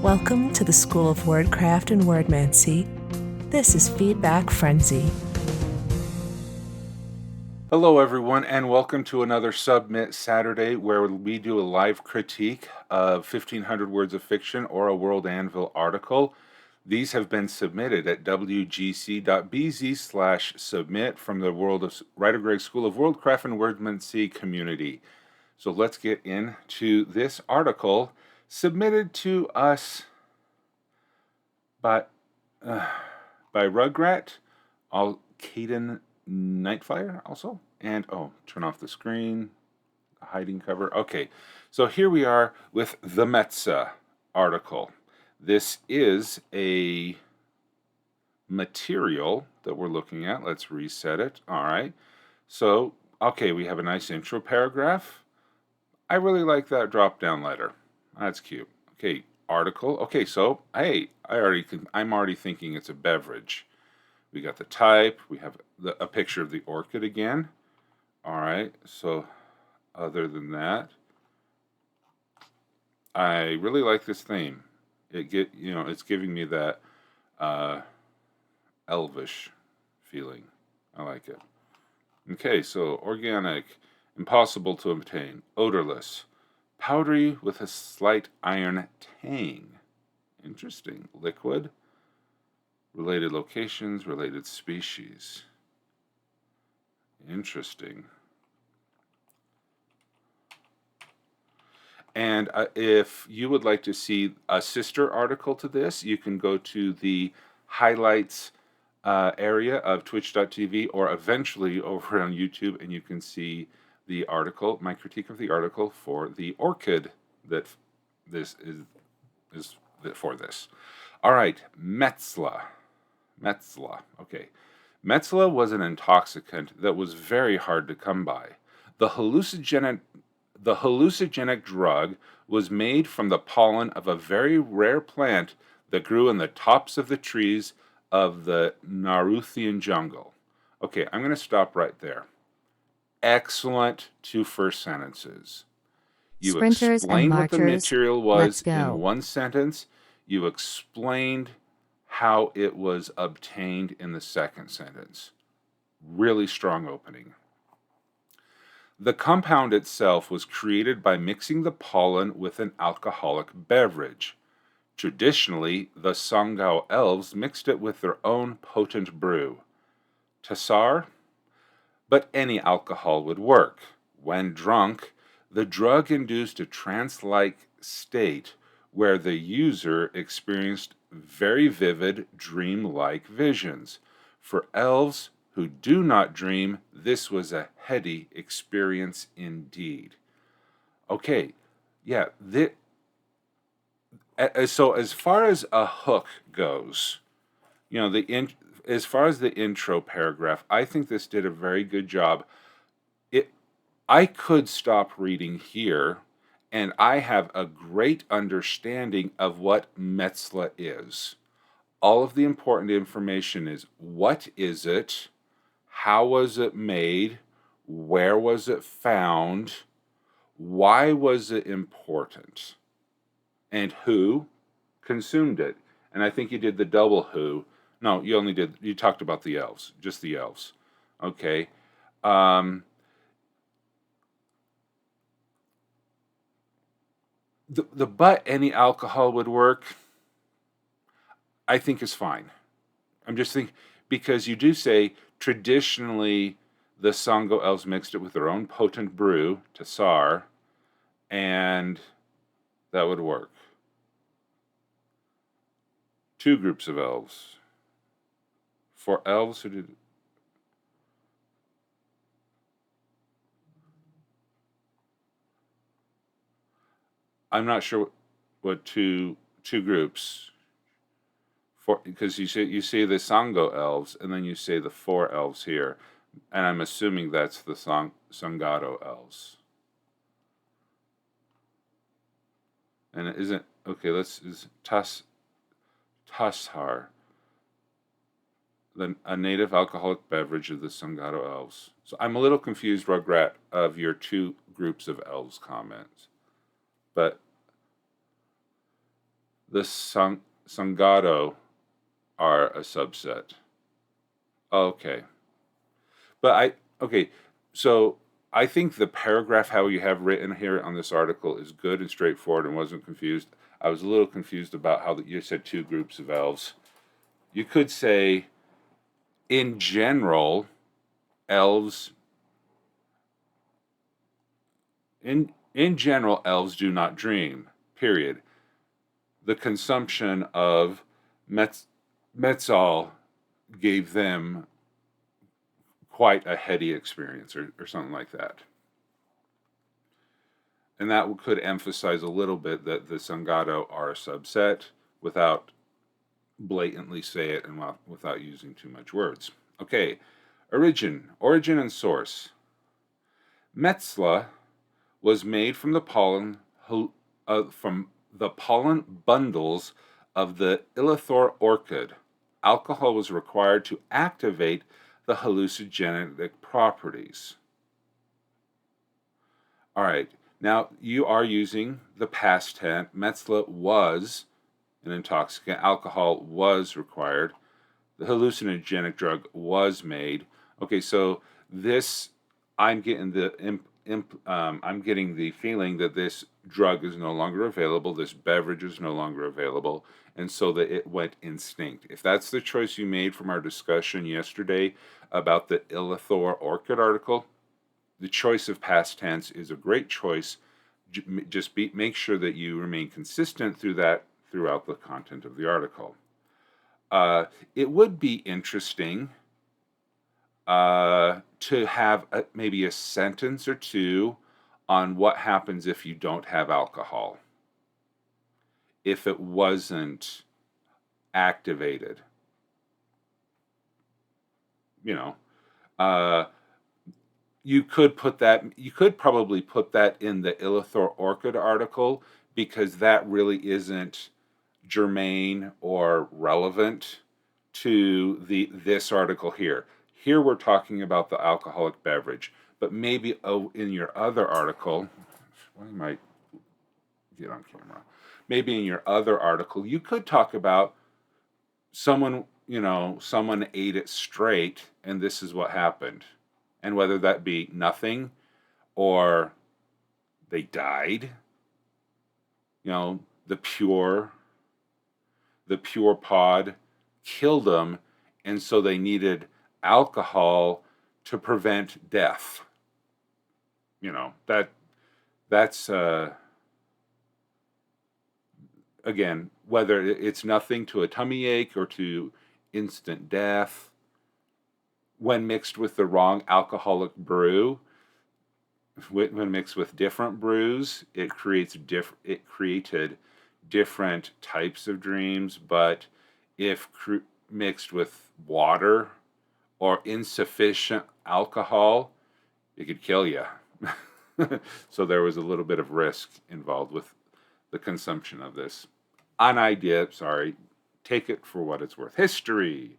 Welcome to the School of Wordcraft and Worldmancy. This is Feedback Frenzy. Hello everyone, and welcome to another Submit Saturday where we do a live critique of 1,500 words of fiction or a World Anvil article. These have been submitted at wgc.bz/submit from the World of WriterGreg School of Worldcraft and Worldmancy community. So let's get into this article submitted to us by Rugrat, Caden Nightfire also, and turn off the screen, hiding cover. Okay, so here we are with the Metzla article. This is a material that we're looking at. Let's reset it. All right, so okay, we have a nice intro paragraph. I really like that drop down letter. That's cute. Okay, article. Okay, so hey, I'm already thinking it's a beverage. We got the type. We have a picture of the orchid again. All right. So, other than that, I really like this theme. It's giving me that elvish feeling. I like it. Okay. So organic, impossible to obtain, odorless, powdery with a slight iron tang. Interesting. Liquid. Related locations, related species. Interesting. And if you would like to see a sister article to this, you can go to the highlights area of twitch.tv or eventually over on YouTube, and you can see the article, my critique of the article for the orchid that this is for this. All right, Metzla. Okay. Metzla was an intoxicant that was very hard to come by. The hallucinogenic drug was made from the pollen of a very rare plant that grew in the tops of the trees of the Naruthian jungle. Okay, I'm going to stop right there. Excellent two first sentences. You explained what the material was in one sentence. You explained how it was obtained in the second sentence. Really strong opening. The compound itself was created by mixing the pollen with an alcoholic beverage. Traditionally, the Songao elves mixed it with their own potent brew. Tassar? But any alcohol would work. When drunk, the drug induced a trance-like state where the user experienced very vivid, dream-like visions. For elves who do not dream, this was a heady experience indeed. Okay, yeah. So as far as a hook goes, as far as the intro paragraph, I think this did a very good job. I could stop reading here, and I have a great understanding of what Metzla is. All of the important information is: what is it? How was it made? Where was it found? Why was it important? And who consumed it? And I think you did the double who. No, you talked about the elves, just the elves. Okay. The but any alcohol would work, I think is fine. I'm just thinking, because you do say traditionally the Songo elves mixed it with their own potent brew, Tassar, and that would work. Two groups of elves. For elves who did... I'm not sure what two groups... because you say the Songo elves, and then you say the four elves here, and I'm assuming that's the Sangado elves. And it isn't okay. Is Tassar, a native alcoholic beverage of the Sangado elves. So I'm a little confused, Rugrat, of your two groups of elves comments, but the Sangado are a subset. Okay. Okay, so I think the paragraph how you have written here on this article is good and straightforward and wasn't confused. I was a little confused about how you said two groups of elves. You could say, in general, elves in general elves do not dream. Period. The consumption of Metzl gave them quite a heady experience, or something like that. And that could emphasize a little bit that the Sangado are a subset without blatantly say it and without using too much words. Okay, origin and source. Metzla was made from the pollen bundles of the Illithor orchid. Alcohol was required to activate the hallucinogenic properties. All right, now you are using the past tense. Metzla was an intoxicant. Alcohol was required. The hallucinogenic drug was made. Okay, so this, I'm getting I'm getting the feeling that this drug is no longer available. This beverage is no longer available, and so that it went extinct. If that's the choice you made from our discussion yesterday about the Illithor orchid article, the choice of past tense is a great choice. Just make sure that you remain consistent throughout the content of the article. It would be interesting to have maybe a sentence or two on what happens if you don't have alcohol, if it wasn't activated. You could probably put that in the Illithor orchid article, because that really isn't germane or relevant to this article here. Here we're talking about the alcoholic beverage, but maybe in your other article, I might get on camera. Maybe in your other article, you could talk about someone ate it straight and this is what happened. And whether that be nothing or they died, the pure pod killed them, and so they needed alcohol to prevent death. That's again, whether it's nothing to a tummy ache or to instant death, when mixed with the wrong alcoholic brew, when mixed with different brews, it created different types of dreams. But if mixed with water or insufficient alcohol, it could kill you. So there was a little bit of risk involved with the consumption of this. An idea, take it for what it's worth. History.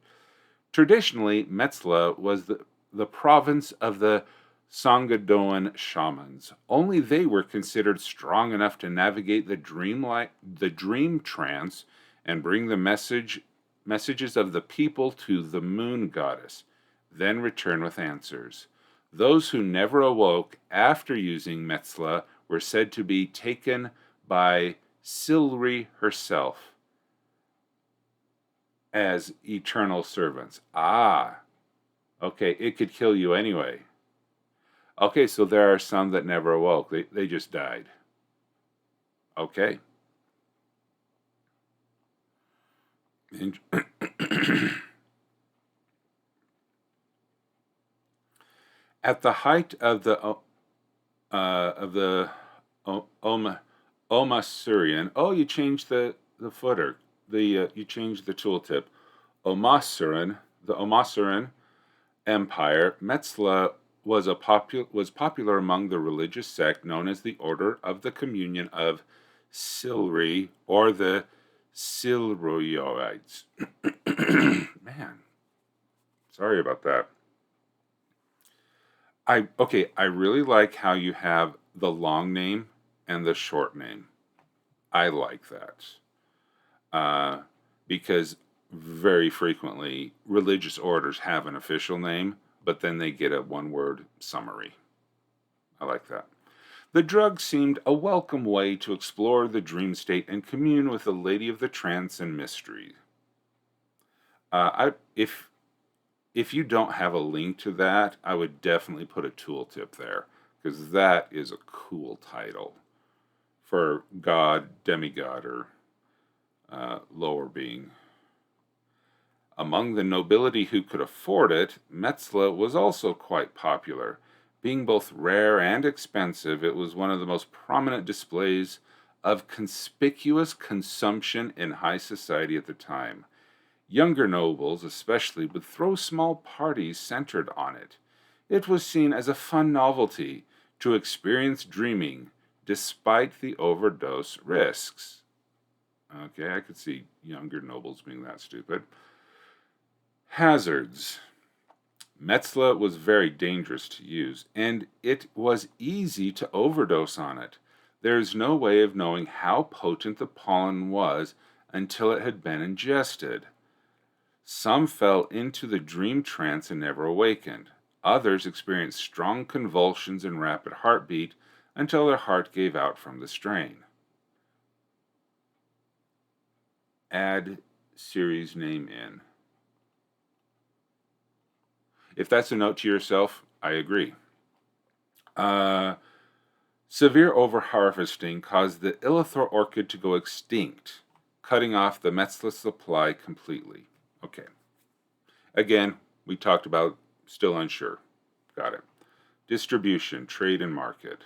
Traditionally, Metzla was the province of the Sangadoan shamans. Only they were considered strong enough to navigate the dream trance and bring the messages of the people to the moon goddess, then return with answers. Those who never awoke after using Metzla were said to be taken by Silri herself as eternal servants. Okay, it could kill you anyway. Okay, so there are some that never awoke. They just died. Okay. At the height of the Omasurian, you changed the footer. You changed the tooltip. The Omasuran Empire, Metzla was popular among the religious sect known as the Order of the Communion of Silri, or the Silroioites. Man, sorry about that. I really like how you have the long name and the short name. I like that. because very frequently religious orders have an official name, but then they get a one-word summary. I like that. The drug seemed a welcome way to explore the dream state and commune with the lady of the trance and mystery. If you don't have a link to that, I would definitely put a tooltip there, because that is a cool title for god, demigod, or lower being. Among the nobility who could afford it, Metzla was also quite popular. Being both rare and expensive, it was one of the most prominent displays of conspicuous consumption in high society at the time. Younger nobles, especially, would throw small parties centered on it. It was seen as a fun novelty to experience dreaming, despite the overdose risks. Okay, I could see younger nobles being that stupid. Hazards. Metzla was very dangerous to use, and it was easy to overdose on it. There is no way of knowing how potent the pollen was until it had been ingested. Some fell into the dream trance and never awakened. Others experienced strong convulsions and rapid heartbeat until their heart gave out from the strain. Add series name in. If that's a note to yourself, I agree. Severe overharvesting caused the Illithor orchid to go extinct, cutting off the Metzla supply completely. Okay. Again, we talked about still unsure. Got it. Distribution, trade, and market.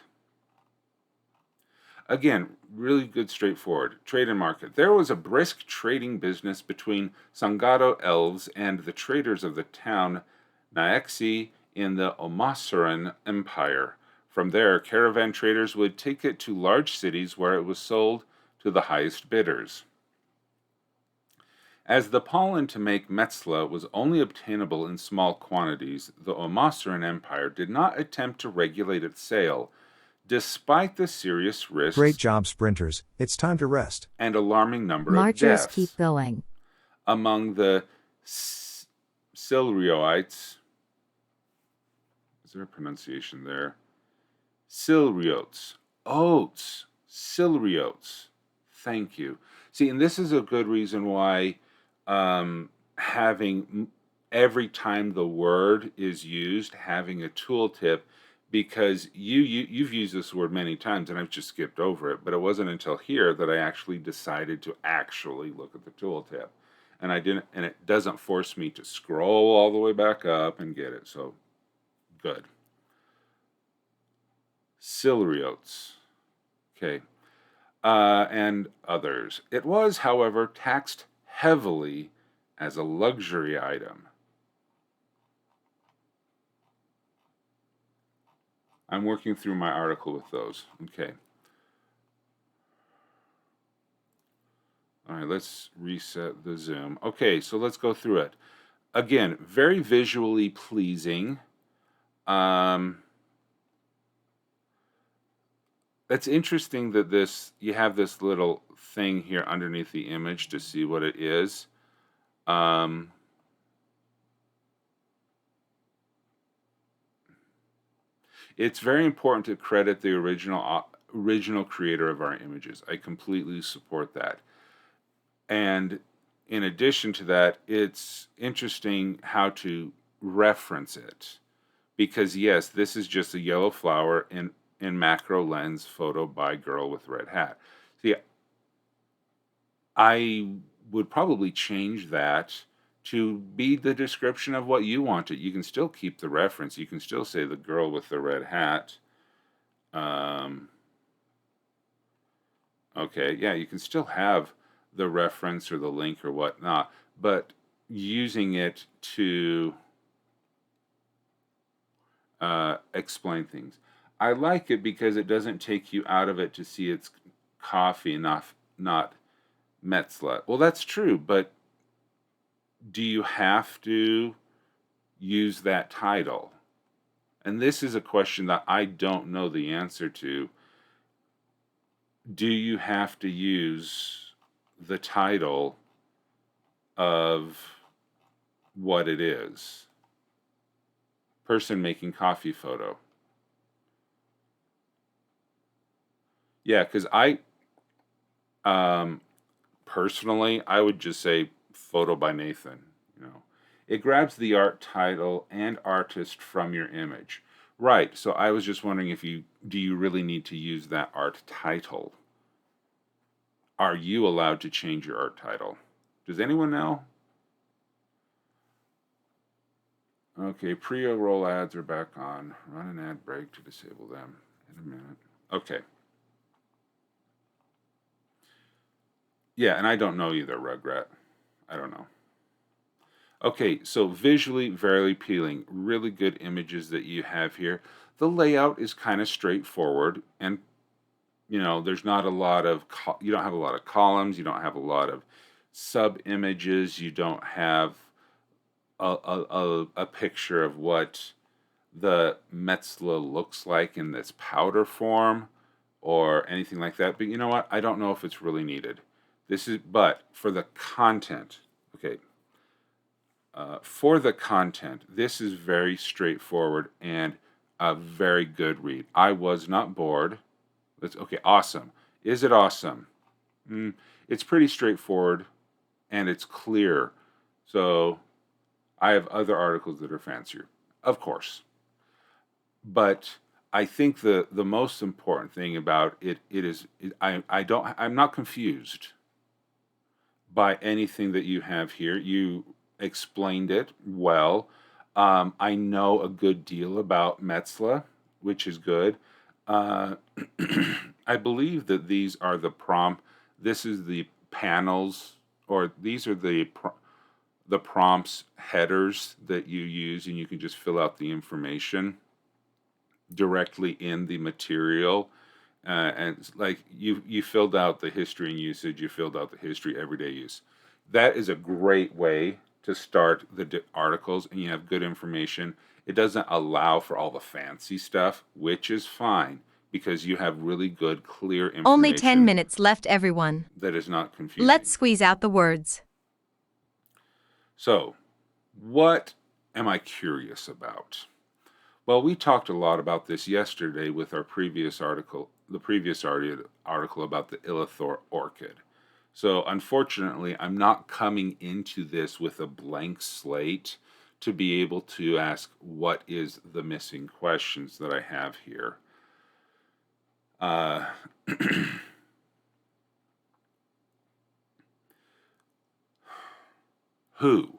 Again, really good, straightforward. Trade and market. There was a brisk trading business between Sangado elves and the traders of the town Naexi in the Omasaran Empire. From there, caravan traders would take it to large cities where it was sold to the highest bidders. As the pollen to make Metzla was only obtainable in small quantities, the Omasaran Empire did not attempt to regulate its sale, despite the serious risks. Great job, sprinters. It's time to rest. And alarming number Marchers of deaths. keep going. Among the Silrioites, is there a pronunciation there? Silriotes. Oats. Silriotes. Thank you. See, and this is a good reason why having every time the word is used, having a tooltip, because you've used this word many times and I've just skipped over it, but it wasn't until here that I actually decided to actually look at the tooltip. And I didn't, and it doesn't force me to scroll all the way back up and get it. So good. Silriotes. Okay. And others. It was, however, taxed heavily as a luxury item. I'm working through my article with those. Okay. All right, let's reset the zoom. Okay, so let's go through it. Again, very visually pleasing. It's interesting that you have this little thing here underneath the image to see what it is. It's very important to credit the original creator of our images. I completely support that. And in addition to that, it's interesting how to reference it. Because yes, this is just a yellow flower in macro lens photo by girl with red hat. See, I would probably change that to be the description of what you want it. You can still keep the reference. You can still say the girl with the red hat. Okay, yeah, you can still have the reference or the link or whatnot, but using it to explain things. I like it because it doesn't take you out of it to see it's coffee, not Metzla. Well, that's true, but do you have to use that title? And this is a question that I don't know the answer to. Do you have to use the title of what it is. Person making coffee photo. Yeah, because personally, I would just say photo by Nathan. It grabs the art title and artist from your image. Right. So I was just wondering do you really need to use that art title? Are you allowed to change your art title? Does anyone know? Okay, pre-roll ads are back on. Run an ad break to disable them in a minute. Okay. Yeah, and I don't know either, Rugrat. I don't know. Okay, so visually very appealing. Really good images that you have here. The layout is kind of straightforward, and there's not a lot of you don't have a lot of columns. You don't have a lot of sub images. You don't have a picture of what the Metzla looks like in this powder form or anything like that. But you know what? I don't know if it's really needed. But for the content, okay. For the content, this is very straightforward and a very good read. I was not bored. Okay, awesome. Is it awesome? It's pretty straightforward and it's clear. So I have other articles that are fancier, of course. But I think the most important thing about I'm not confused by anything that you have here. You explained it well. I know a good deal about Metzla, which is good. I believe that these are the prompt. This is the panels, or these are the prompts headers that you use, and you can just fill out the information directly in the material. And like you filled out the history and usage, you filled out the history, everyday use. That is a great way to start the articles, and you have good information. It doesn't allow for all the fancy stuff, which is fine, because you have really good, clear information. Only 10 minutes left, everyone. That is not confusing. Let's squeeze out the words. So, what am I curious about? Well, we talked a lot about this yesterday with our previous article, article about the Illithor orchid. So unfortunately, I'm not coming into this with a blank slate to be able to ask what is the missing questions that I have here. Who?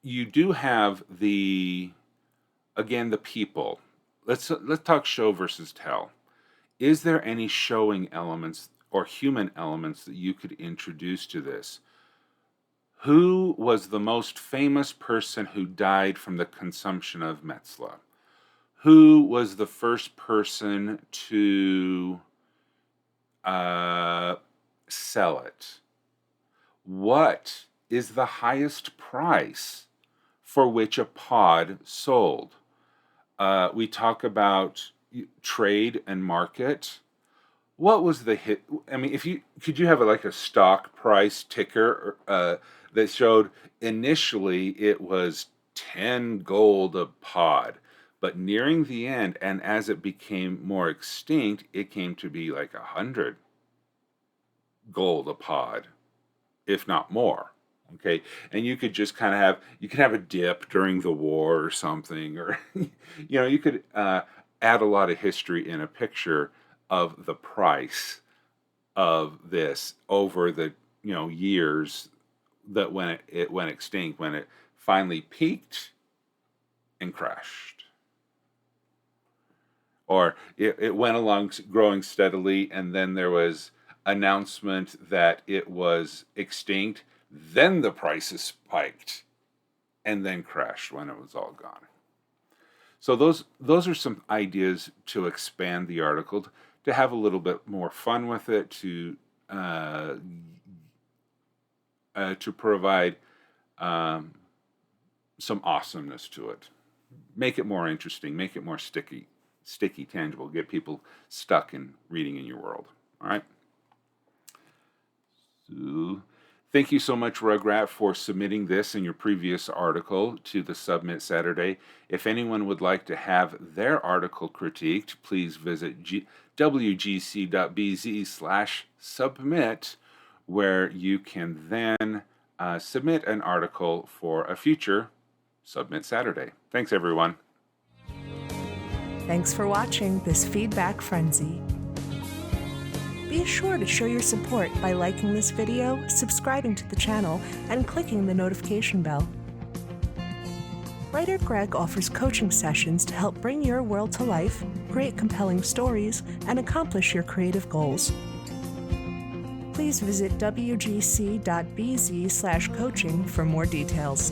You do have the people. Let's talk show versus tell. Is there any showing elements or human elements that you could introduce to this? Who was the most famous person who died from the consumption of Metzla? Who was the first person to sell it? What is the highest price for which a pod sold? We talk about trade and market. What was the hit? I mean, could you have like a stock price ticker that showed initially it was 10 gold a pod, but nearing the end, and as it became more extinct, it came to be like 100 gold a pod, if not more. Okay, and you could just kind of have a dip during the war or something, or you could add a lot of history in a picture of the price of this over the years that when it went extinct, when it finally peaked and crashed, or it went along growing steadily, and then there was announcement that it was extinct. Then the prices spiked and then crashed when it was all gone. So those are some ideas to expand the article, to have a little bit more fun with it, to provide some awesomeness to it. Make it more interesting, make it more sticky, tangible, get people stuck in reading in your world. All right? Thank you so much, Rugrat, for submitting this in your previous article to the Submit Saturday. If anyone would like to have their article critiqued, please visit wgc.bz/submit, where you can then submit an article for a future Submit Saturday. Thanks, everyone. Thanks for watching this feedback frenzy. Be sure to show your support by liking this video, subscribing to the channel, and clicking the notification bell. WriterGreg offers coaching sessions to help bring your world to life, create compelling stories, and accomplish your creative goals. Please visit wgc.bz/coaching for more details.